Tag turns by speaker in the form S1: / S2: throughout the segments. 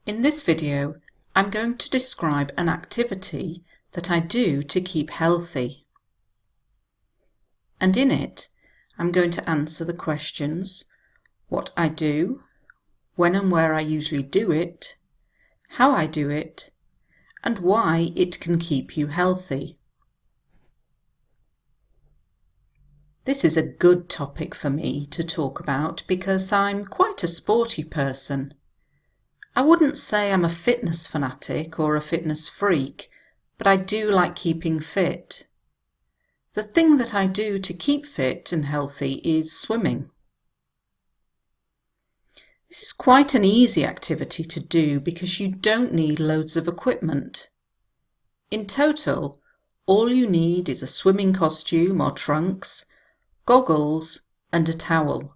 S1: In this video, I'm going to describe an activity that I do to keep healthy. And in it, I'm going to answer the questions: what I do, when and where I usually do it, how I do it, and why it can keep you healthy. This is a good topic for me to talk about because I'm quite a sporty person. I wouldn't say I'm a fitness fanatic or a fitness freak, but I do like keeping fit. The thing that I do to keep fit and healthy is swimming. This is quite an easy activity to do because you don't need loads of equipment. In total, all you need is a swimming costume or trunks, goggles, and a towel.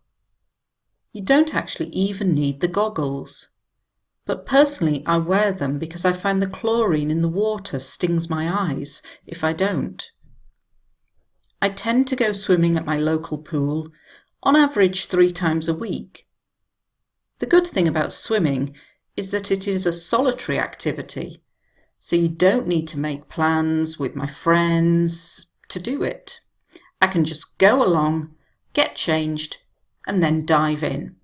S1: You don't actually even need the goggles. But personally, I wear them because I find the chlorine in the water stings my eyes if I don't. I tend to go swimming at my local pool, on average 3 times a week. The good thing about swimming is that it is a solitary activity, so you don't need to make plans with my friends to do it. I can just go along, get changed, and then dive in.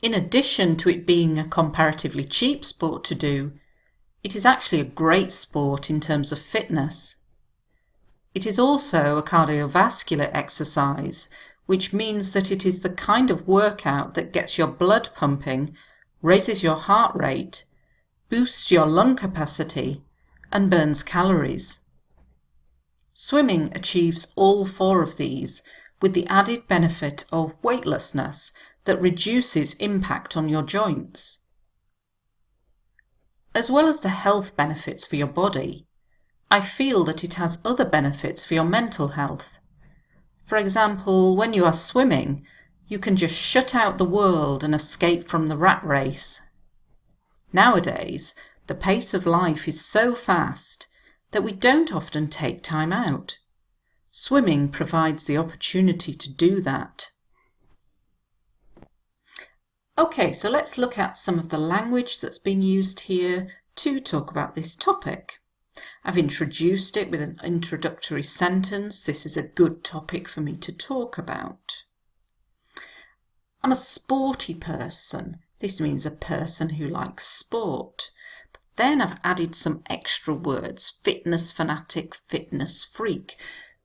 S1: In addition to it being a comparatively cheap sport to do, it is actually a great sport in terms of fitness. It is also a cardiovascular exercise, which means that it is the kind of workout that gets your blood pumping, raises your heart rate, boosts your lung capacity, and burns calories. Swimming achieves all 4 of these, with the added benefit of weightlessness that reduces impact on your joints. As well as the health benefits for your body, I feel that it has other benefits for your mental health. For example, when you are swimming, you can just shut out the world and escape from the rat race. Nowadays, the pace of life is so fast that we don't often take time out. Swimming provides the opportunity to do that. Okay, so let's look at some of the language that's been used here to talk about this topic. I've introduced it with an introductory sentence. This is a good topic for me to talk about. I'm a sporty person. This means a person who likes sport. But then I've added some extra words: fitness fanatic, fitness freak.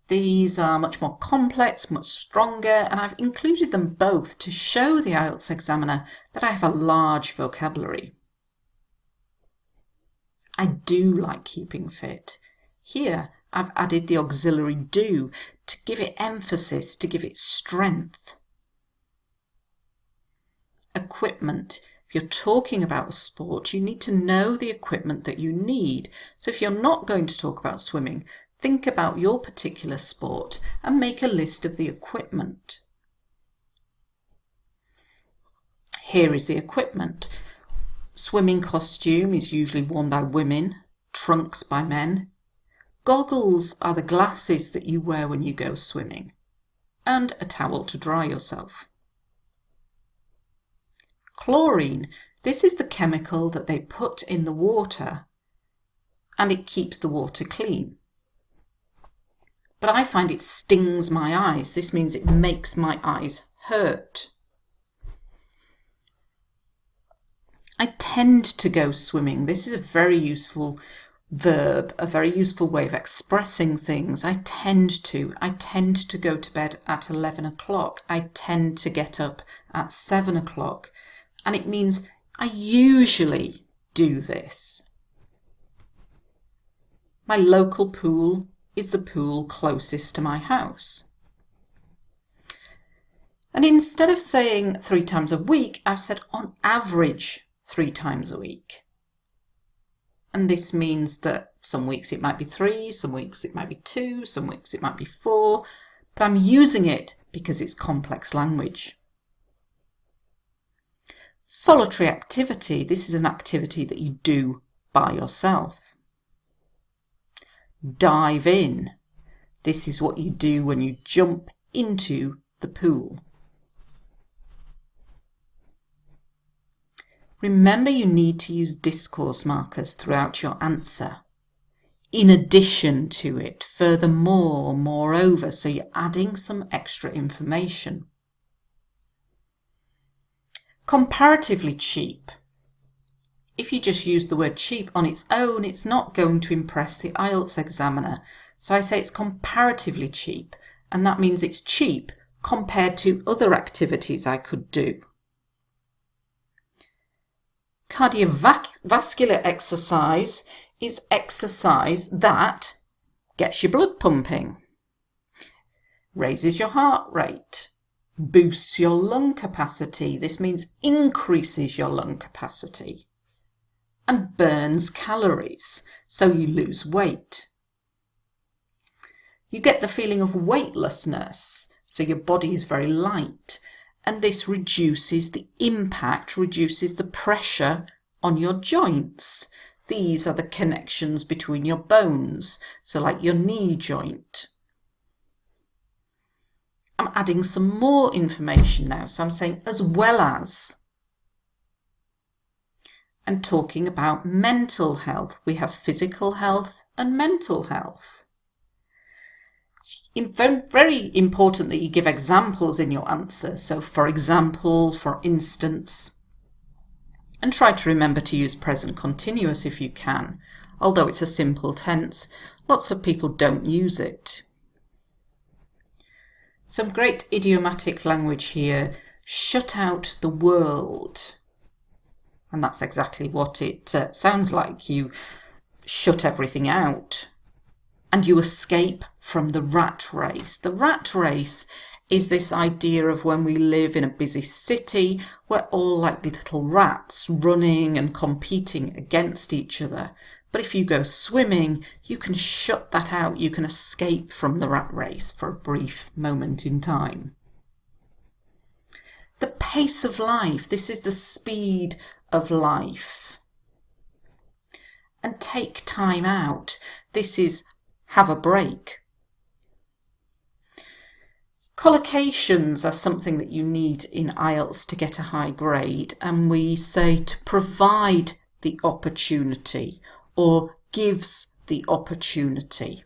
S1: These are much more complex, much stronger, and I've included them both to show the IELTS examiner that I have a large vocabulary. I do like keeping fit. Here I've added the auxiliary do to give it emphasis, to give it strength. Equipment. If you're talking about a sport, you need to know the equipment that you need. So if you're not going to talk about swimming, think about your particular sport and make a list of the equipment. Here is the equipment. Swimming costume is usually worn by women, trunks by men. Goggles are the glasses that you wear when you go swimming, and a towel to dry yourself. Chlorine, this is the chemical that they put in the water, and it keeps the water clean. But I find it stings my eyes. This means it makes my eyes hurt. I tend to go swimming. This is a very useful verb, a very useful way of expressing things. I tend to go to bed at 11 o'clock. I tend to get up at 7 o'clock. And it means I usually do this. My local pool is the pool closest to my house. And instead of saying 3 times a week, I've said on average 3 times a week. And this means that some weeks it might be 3, some weeks it might be 2, some weeks it might be 4, but I'm using it because it's complex language. Solitary activity. This is an activity that you do by yourself. Dive in. This is what you do when you jump into the pool. Remember, you need to use discourse markers throughout your answer. In addition to it, furthermore, moreover, so you're adding some extra information. Comparatively cheap. If you just use the word cheap on its own, it's not going to impress the IELTS examiner. So I say it's comparatively cheap, and that means it's cheap compared to other activities I could do. Cardiovascular exercise is exercise that gets your blood pumping, raises your heart rate, boosts your lung capacity. This means increases your lung capacity, and burns calories, so you lose weight. You get the feeling of weightlessness, so your body is very light, and this reduces the impact, reduces the pressure on your joints. These are the connections between your bones, so like your knee joint. I'm adding some more information now, so I'm saying as well as. And talking about mental health. We have physical health and mental health. Very important that you give examples in your answer. So for example, for instance, and try to remember to use present continuous if you can. Although it's a simple tense, lots of people don't use it. Some great idiomatic language here. Shut out the world. And that's exactly what it sounds like. You shut everything out. And you escape from the rat race. The rat race is this idea of when we live in a busy city, we're all like little rats running and competing against each other. But if you go swimming, you can shut that out. You can escape from the rat race for a brief moment in time. The pace of life. This is the speed of life. And take time out. This is have a break. Collocations are something that you need in IELTS to get a high grade, and we say to provide the opportunity or gives the opportunity.